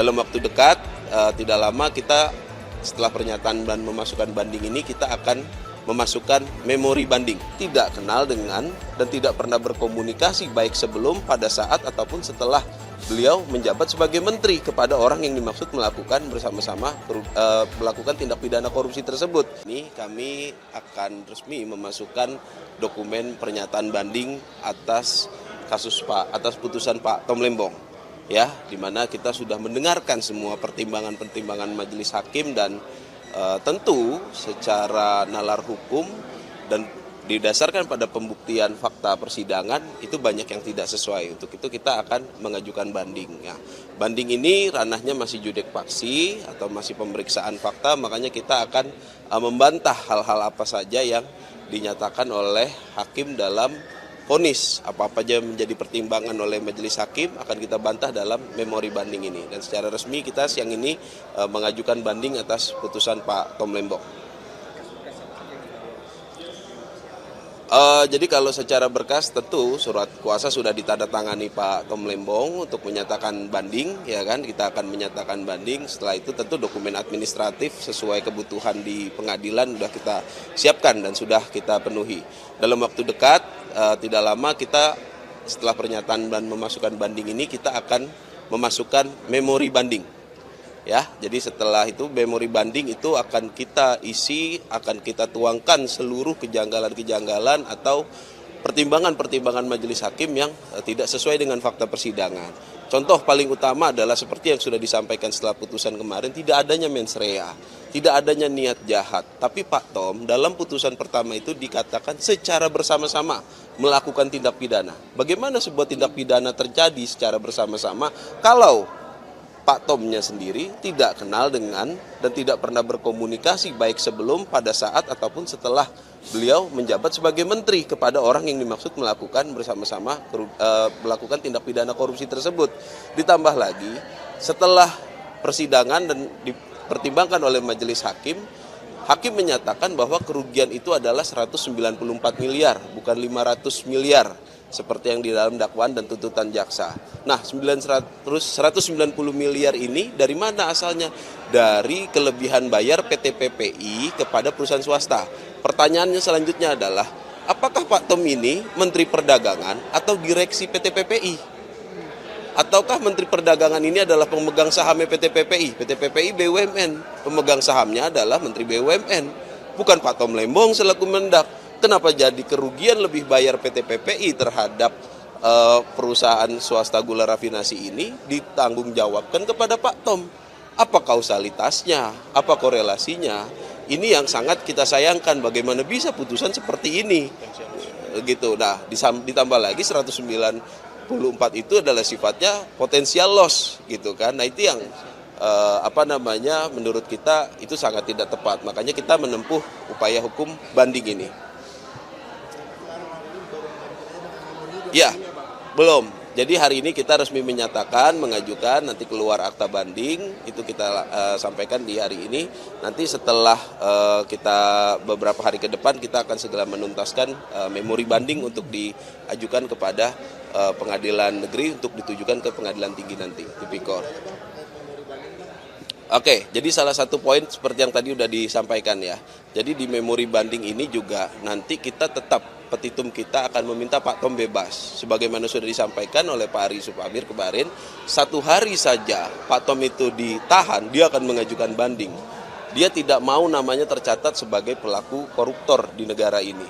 dalam waktu dekat, tidak lama kita setelah pernyataan dan memasukkan banding ini, kita akan memasukkan memori banding. Tidak kenal dengan dan tidak pernah berkomunikasi baik sebelum, pada saat, ataupun setelah beliau menjabat sebagai menteri kepada orang yang dimaksud melakukan bersama-sama melakukan tindak pidana korupsi tersebut. Ini kami akan resmi memasukkan dokumen pernyataan banding atas putusan Pak Tom Lembong, ya, di mana kita sudah mendengarkan semua pertimbangan majelis hakim dan tentu secara nalar hukum dan didasarkan pada pembuktian fakta persidangan itu banyak yang tidak sesuai. Untuk itu kita akan mengajukan banding. Ya, banding ini ranahnya masih judek faksi atau masih pemeriksaan fakta, makanya kita akan membantah hal-hal apa saja yang dinyatakan oleh hakim dalam vonis. Apa-apa aja menjadi pertimbangan oleh majelis hakim akan kita bantah dalam memori banding ini. Dan secara resmi kita siang ini mengajukan banding atas putusan Pak Tom Lembong. Jadi kalau secara berkas tentu surat kuasa sudah ditandatangani Pak Tom Lembong untuk menyatakan banding, ya kan, kita akan menyatakan banding. Setelah itu tentu dokumen administratif sesuai kebutuhan di pengadilan sudah kita siapkan dan sudah kita penuhi. Dalam waktu dekat, tidak lama kita setelah pernyataan dan memasukkan banding ini, kita akan memasukkan memori banding. Ya, jadi setelah itu memori banding itu akan kita isi, akan kita tuangkan seluruh kejanggalan-kejanggalan atau pertimbangan-pertimbangan majelis hakim yang tidak sesuai dengan fakta persidangan. Contoh paling utama adalah seperti yang sudah disampaikan setelah putusan kemarin, tidak adanya mens rea, tidak adanya niat jahat. Tapi Pak Tom dalam putusan pertama itu dikatakan secara bersama-sama melakukan tindak pidana. Bagaimana sebuah tindak pidana terjadi secara bersama-sama kalau Pak Tomnya sendiri tidak kenal dengan dan tidak pernah berkomunikasi baik sebelum, pada saat, ataupun setelah beliau menjabat sebagai menteri kepada orang yang dimaksud melakukan bersama-sama melakukan tindak pidana korupsi tersebut. Ditambah lagi setelah persidangan dan dipertimbangkan oleh majelis hakim, hakim menyatakan bahwa kerugian itu adalah 194 miliar, bukan 500 miliar. Seperti yang di dalam dakwaan dan tuntutan jaksa. Nah, 190 miliar ini dari mana asalnya? Dari kelebihan bayar PT PPI kepada perusahaan swasta. Pertanyaannya selanjutnya adalah, apakah Pak Tom ini Menteri Perdagangan atau direksi PT PPI? Ataukah Menteri Perdagangan ini adalah pemegang sahamnya PT PPI? PT PPI BUMN, pemegang sahamnya adalah Menteri BUMN, bukan Pak Tom Lembong selaku Mendak. Kenapa jadi kerugian lebih bayar PT PPI terhadap perusahaan swasta gula rafinasi ini ditanggung jawabkan kepada Pak Tom? Apa kausalitasnya? Apa korelasinya? Ini yang sangat kita sayangkan, bagaimana bisa putusan seperti ini. Gitu. Nah, ditambah lagi 194 itu adalah sifatnya potensial loss gitu kan. Nah, itu yang menurut kita itu sangat tidak tepat. Makanya kita menempuh upaya hukum banding ini. Ya, belum. Jadi hari ini kita resmi menyatakan, mengajukan, nanti keluar akta banding, itu kita sampaikan di hari ini. Nanti setelah kita beberapa hari ke depan, kita akan segera menuntaskan memori banding untuk diajukan kepada pengadilan negeri untuk ditujukan ke pengadilan tinggi nanti, Tipikor. Oke, jadi salah satu poin seperti yang tadi sudah disampaikan ya. Jadi di memori banding ini juga nanti kita tetap, petitum kita akan meminta Pak Tom bebas. Sebagaimana sudah disampaikan oleh Pak Ari Supamir kemarin, 1 hari saja Pak Tom itu ditahan, dia akan mengajukan banding. Dia tidak mau namanya tercatat sebagai pelaku koruptor di negara ini.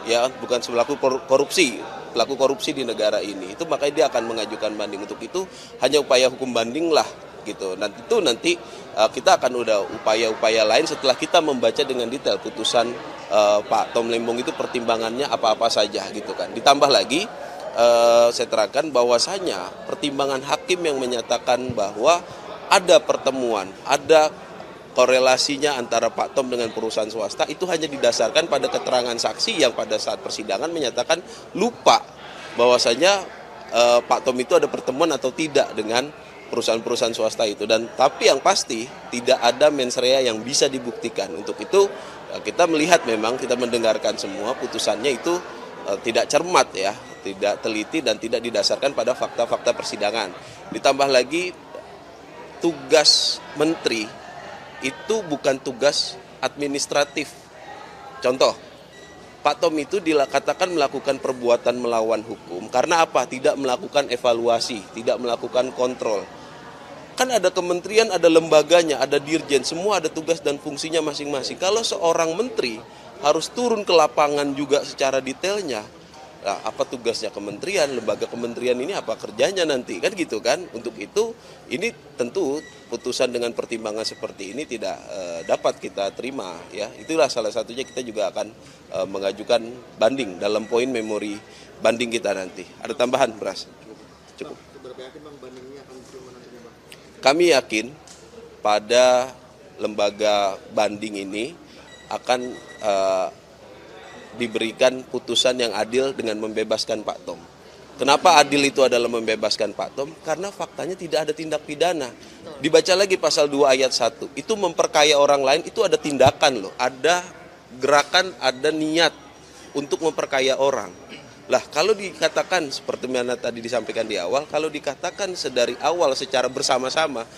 Ya, bukan pelaku korupsi, pelaku korupsi di negara ini. Itu makanya dia akan mengajukan banding. Untuk itu hanya upaya hukum banding lah gitu. Nanti kita akan udah upaya-upaya lain setelah kita membaca dengan detail putusan Pak Tom Lembong itu pertimbangannya apa-apa saja gitu kan. Ditambah lagi saya terangkan bahwasanya pertimbangan hakim yang menyatakan bahwa ada pertemuan, ada korelasinya antara Pak Tom dengan perusahaan swasta itu hanya didasarkan pada keterangan saksi yang pada saat persidangan menyatakan lupa bahwasanya Pak Tom itu ada pertemuan atau tidak dengan perusahaan-perusahaan swasta itu. Dan tapi yang pasti tidak ada mens rea yang bisa dibuktikan. Untuk itu kita melihat, memang kita mendengarkan semua putusannya itu tidak cermat ya, tidak teliti dan tidak didasarkan pada fakta-fakta persidangan. Ditambah lagi tugas menteri itu bukan tugas administratif. Contoh, Pak Tom itu dikatakan melakukan perbuatan melawan hukum karena apa? Tidak melakukan evaluasi, tidak melakukan kontrol. Kan ada kementerian, ada lembaganya, ada dirjen, semua ada tugas dan fungsinya masing-masing. Kalau seorang menteri harus turun ke lapangan juga secara detailnya, nah, apa tugasnya kementerian, lembaga kementerian ini apa kerjanya nanti, kan gitu kan. Untuk itu, ini tentu putusan dengan pertimbangan seperti ini tidak dapat kita terima. Ya, itulah salah satunya kita juga akan mengajukan banding dalam poin memori banding kita nanti. Ada tambahan, Bras? Cukup. Kami yakin pada lembaga banding ini akan diberikan putusan yang adil dengan membebaskan Pak Tom. Kenapa adil itu adalah membebaskan Pak Tom? Karena faktanya tidak ada tindak pidana. Dibaca lagi pasal 2 ayat 1. Itu memperkaya orang lain, itu ada tindakan loh. Ada gerakan, ada niat untuk memperkaya orang. Lah kalau dikatakan seperti mana tadi disampaikan di awal, kalau dikatakan sedari awal secara bersama-sama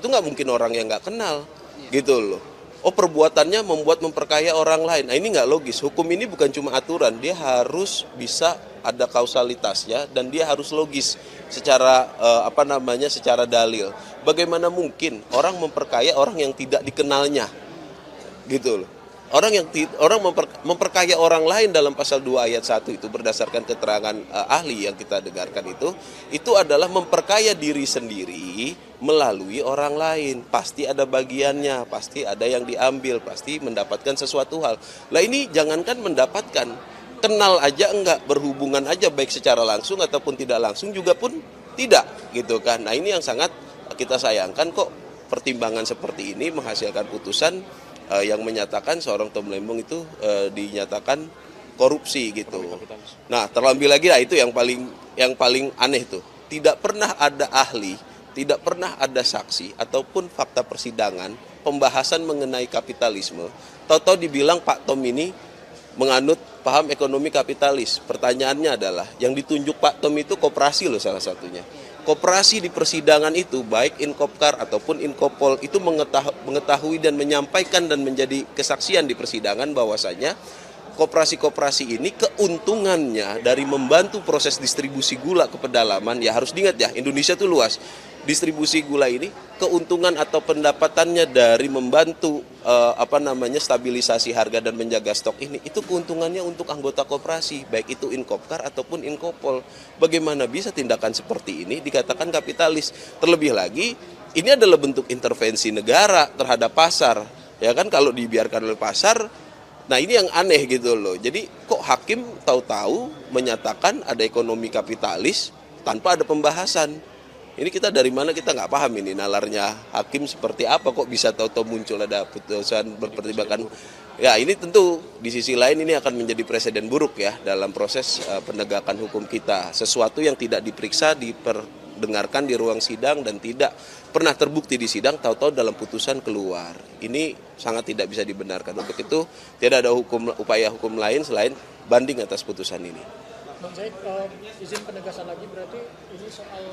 itu nggak mungkin orang yang nggak kenal, gitu loh. Oh perbuatannya memperkaya orang lain, nah ini nggak logis. Hukum ini bukan cuma aturan, dia harus bisa ada kausalitasnya dan dia harus logis secara secara dalil. Bagaimana mungkin orang memperkaya orang yang tidak dikenalnya, gitu loh. Orang memperkaya orang lain dalam pasal 2 ayat 1 itu berdasarkan keterangan ahli yang kita dengarkan itu adalah memperkaya diri sendiri melalui orang lain. Pasti ada bagiannya, pasti ada yang diambil, pasti mendapatkan sesuatu hal. Lah ini jangankan mendapatkan, kenal aja enggak, berhubungan aja baik secara langsung ataupun tidak langsung juga pun tidak, gitu kan. Nah ini yang sangat kita sayangkan kok pertimbangan seperti ini menghasilkan putusan yang menyatakan seorang Tom Lembong itu dinyatakan korupsi gitu. Nah, terlebih lagi itu yang paling aneh tuh. Tidak pernah ada ahli, tidak pernah ada saksi ataupun fakta persidangan pembahasan mengenai kapitalisme. Tahu-tahu dibilang Pak Tom ini menganut paham ekonomi kapitalis. Pertanyaannya adalah yang ditunjuk Pak Tom itu koperasi loh salah satunya. Koperasi di persidangan itu baik Inkopkar ataupun Inkopol itu mengetahui dan menyampaikan dan menjadi kesaksian di persidangan bahwasanya koperasi-koperasi ini keuntungannya dari membantu proses distribusi gula ke pedalaman, ya harus diingat ya Indonesia itu luas. Distribusi gula ini keuntungan atau pendapatannya dari membantu stabilisasi harga dan menjaga stok ini itu keuntungannya untuk anggota koperasi baik itu Inkopkar ataupun Inkopol. Bagaimana bisa tindakan seperti ini dikatakan kapitalis? Terlebih lagi ini adalah bentuk intervensi negara terhadap pasar. Ya kan kalau dibiarkan oleh pasar, nah ini yang aneh gitu loh. Jadi kok hakim tahu-tahu menyatakan ada ekonomi kapitalis tanpa ada pembahasan. Ini kita dari mana kita nggak paham ini nalarnya hakim seperti apa kok bisa tahu-tahu muncul ada putusan berpertimbangan. Ya ini tentu di sisi lain ini akan menjadi presiden buruk ya dalam proses penegakan hukum kita. Sesuatu yang tidak diperiksa, diperdengarkan di ruang sidang dan tidak pernah terbukti di sidang, tahu-tahu dalam putusan keluar. Ini sangat tidak bisa dibenarkan. Untuk itu tidak ada upaya hukum lain selain banding atas putusan ini. Bang Zaid, izin penegasan lagi berarti ini soal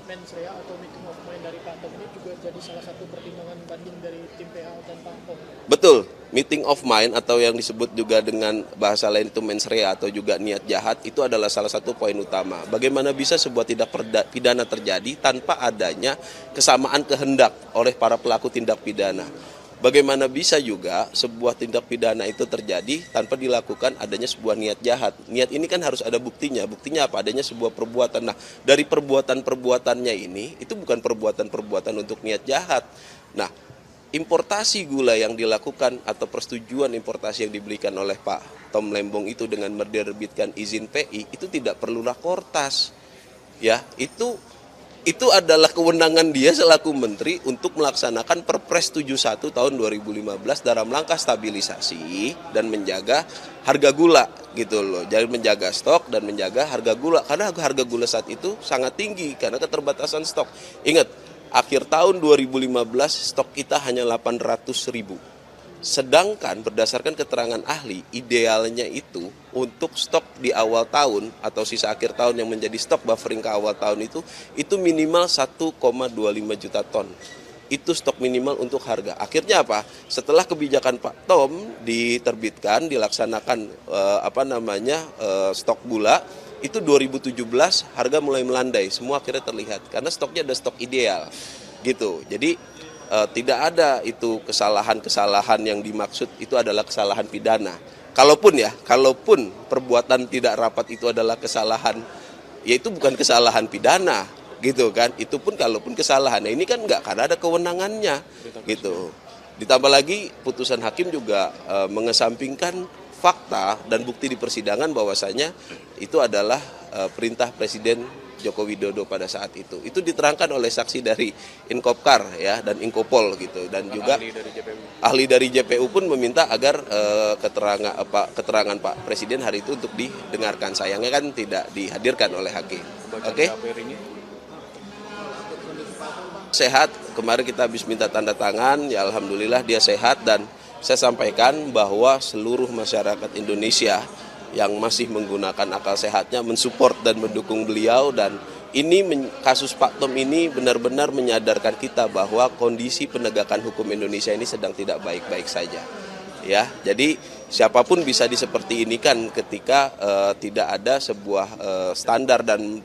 mens rea atau meeting of mind dari Pak Tom ini juga jadi salah satu pertimbangan banding dari tim PH dan Pak Tom. Betul, meeting of mind atau yang disebut juga dengan bahasa lain itu mens rea atau juga niat jahat itu adalah salah satu poin utama. Bagaimana bisa sebuah tindak pidana terjadi tanpa adanya kesamaan kehendak oleh para pelaku tindak pidana. Bagaimana bisa juga sebuah tindak pidana itu terjadi tanpa dilakukan adanya sebuah niat jahat. Niat ini kan harus ada buktinya. Buktinya apa? Adanya sebuah perbuatan. Nah, dari perbuatan-perbuatannya ini, itu bukan perbuatan-perbuatan untuk niat jahat. Nah, importasi gula yang dilakukan atau persetujuan importasi yang diberikan oleh Pak Tom Lembong itu dengan menerbitkan izin PI, itu tidak perlu rakortas. Ya, itu adalah kewenangan dia selaku menteri untuk melaksanakan Perpres 71 tahun 2015 dalam langkah stabilisasi dan menjaga harga gula gitu loh. Jadi menjaga stok dan menjaga harga gula karena harga gula saat itu sangat tinggi karena keterbatasan stok. Ingat, akhir tahun 2015 stok kita hanya 800.000. Sedangkan berdasarkan keterangan ahli, idealnya itu untuk stok di awal tahun atau sisa akhir tahun yang menjadi stok buffering ke awal tahun itu minimal 1,25 juta ton. Itu stok minimal untuk harga. Akhirnya apa? Setelah kebijakan Pak Tom diterbitkan, dilaksanakan stok gula, itu 2017 harga mulai melandai, semua akhirnya terlihat karena stoknya ada stok ideal gitu. Jadi tidak ada itu kesalahan-kesalahan yang dimaksud itu adalah kesalahan pidana. Kalaupun perbuatan tidak rapat itu adalah kesalahan, ya itu bukan kesalahan pidana gitu kan. Itu pun kalaupun kesalahan. Nah, ini kan enggak, karena ada kewenangannya gitu. Ditambah lagi putusan hakim juga mengesampingkan fakta dan bukti di persidangan bahwasanya itu adalah perintah Presiden Joko Widodo pada saat itu. Itu diterangkan oleh saksi dari Inkopkar ya dan Inkopol gitu, dan juga ahli dari JPU pun meminta agar keterangan Pak Presiden hari itu untuk didengarkan. Sayangnya kan tidak dihadirkan oleh hakim. Oke. Sehat, kemarin kita habis minta tanda tangan, ya alhamdulillah dia sehat, dan saya sampaikan bahwa seluruh masyarakat Indonesia yang masih menggunakan akal sehatnya mensupport dan mendukung beliau, dan ini kasus Pak Tom ini benar-benar menyadarkan kita bahwa kondisi penegakan hukum Indonesia ini sedang tidak baik-baik saja. Ya, jadi siapapun bisa seperti ini kan ketika tidak ada sebuah standar dan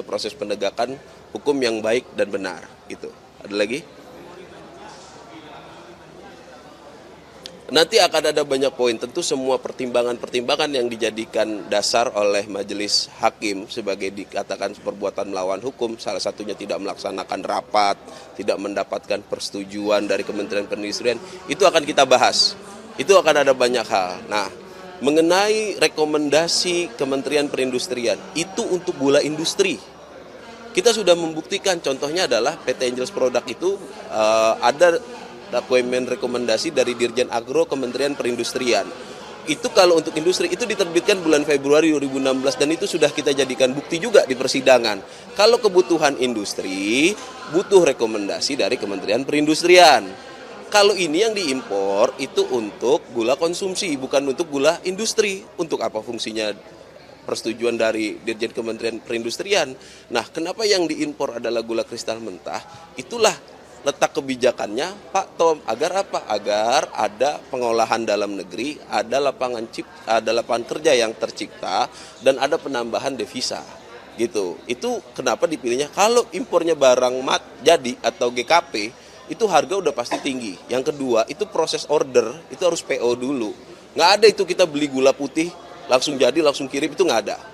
proses penegakan hukum yang baik dan benar gitu. Ada lagi? Nanti akan ada banyak poin, tentu semua pertimbangan-pertimbangan yang dijadikan dasar oleh majelis hakim sebagai dikatakan perbuatan melawan hukum, salah satunya tidak melaksanakan rapat, tidak mendapatkan persetujuan dari Kementerian Perindustrian, itu akan kita bahas. Itu akan ada banyak hal. Nah, mengenai rekomendasi Kementerian Perindustrian, itu untuk gula industri. Kita sudah membuktikan, contohnya adalah PT Angel's Product itu ada dokumen rekomendasi dari Dirjen Agro Kementerian Perindustrian. Itu kalau untuk industri itu diterbitkan bulan Februari 2016 dan itu sudah kita jadikan bukti juga di persidangan. Kalau kebutuhan industri butuh rekomendasi dari Kementerian Perindustrian. Kalau ini yang diimpor itu untuk gula konsumsi, bukan untuk gula industri. Untuk apa fungsinya persetujuan dari Dirjen Kementerian Perindustrian? Nah, kenapa yang diimpor adalah gula kristal mentah? Itulah letak kebijakannya Pak Tom, agar apa? Agar ada pengolahan dalam negeri, ada lapangan kerja yang tercipta, dan ada penambahan devisa gitu. Itu kenapa dipilihnya. Kalau impornya barang jadi atau GKP, itu harga udah pasti tinggi. Yang kedua, itu proses order, itu harus PO dulu. Nggak ada itu kita beli gula putih langsung jadi langsung kirim, itu nggak ada.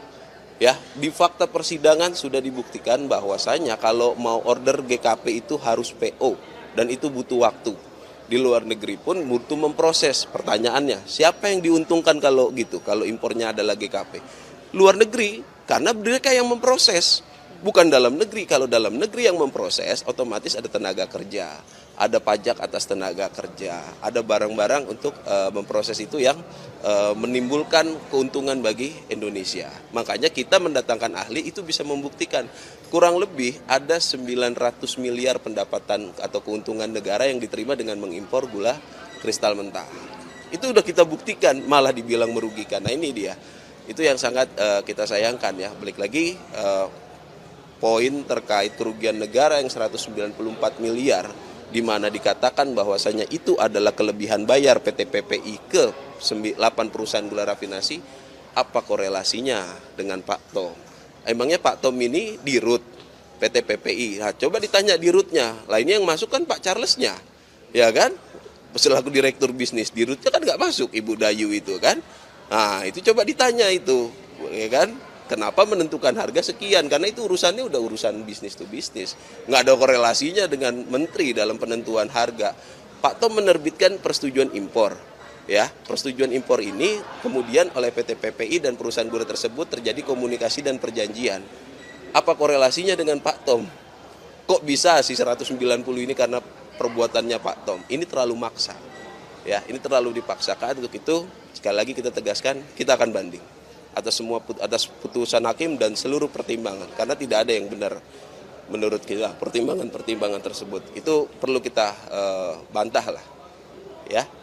Ya, di fakta persidangan sudah dibuktikan bahwasanya kalau mau order GKP itu harus PO dan itu butuh waktu. Di luar negeri pun butuh memproses. Pertanyaannya, siapa yang diuntungkan kalau gitu? Kalau impornya adalah GKP? Luar negeri, karena mereka yang memproses. Bukan dalam negeri. Kalau dalam negeri yang memproses, otomatis ada tenaga kerja, ada pajak atas tenaga kerja, ada barang-barang untuk memproses itu yang menimbulkan keuntungan bagi Indonesia. Makanya kita mendatangkan ahli itu bisa membuktikan kurang lebih ada 900 miliar pendapatan atau keuntungan negara yang diterima dengan mengimpor gula kristal mentah. Itu udah kita buktikan, malah dibilang merugikan. Nah ini dia, itu yang sangat kita sayangkan ya. Balik lagi poin terkait kerugian negara yang 194 miliar, di mana dikatakan bahwasanya itu adalah kelebihan bayar PT PPI ke 8 perusahaan gula rafinasi. Apa korelasinya dengan Pak Tom? Emangnya Pak Tom ini dirut PT PPI? Nah, coba ditanya dirutnya. Lah ini yang masuk kan Pak Charles-nya, ya kan? Selaku direktur bisnis, dirutnya kan nggak masuk Ibu Dayu itu kan? Nah itu coba ditanya itu, ya kan? Kenapa menentukan harga sekian? Karena itu urusannya udah urusan bisnis to bisnis. Nggak ada korelasinya dengan menteri dalam penentuan harga. Pak Tom menerbitkan persetujuan impor. Ya, persetujuan impor ini kemudian oleh PT PPI dan perusahaan gula tersebut terjadi komunikasi dan perjanjian. Apa korelasinya dengan Pak Tom? Kok bisa sih 190 ini karena perbuatannya Pak Tom? Ini terlalu maksa. Ya, ini terlalu dipaksakan. Untuk itu sekali lagi kita tegaskan, kita akan banding atas putusan hakim dan seluruh pertimbangan, karena tidak ada yang benar menurut kita pertimbangan-pertimbangan tersebut. Itu perlu kita bantah lah. ya.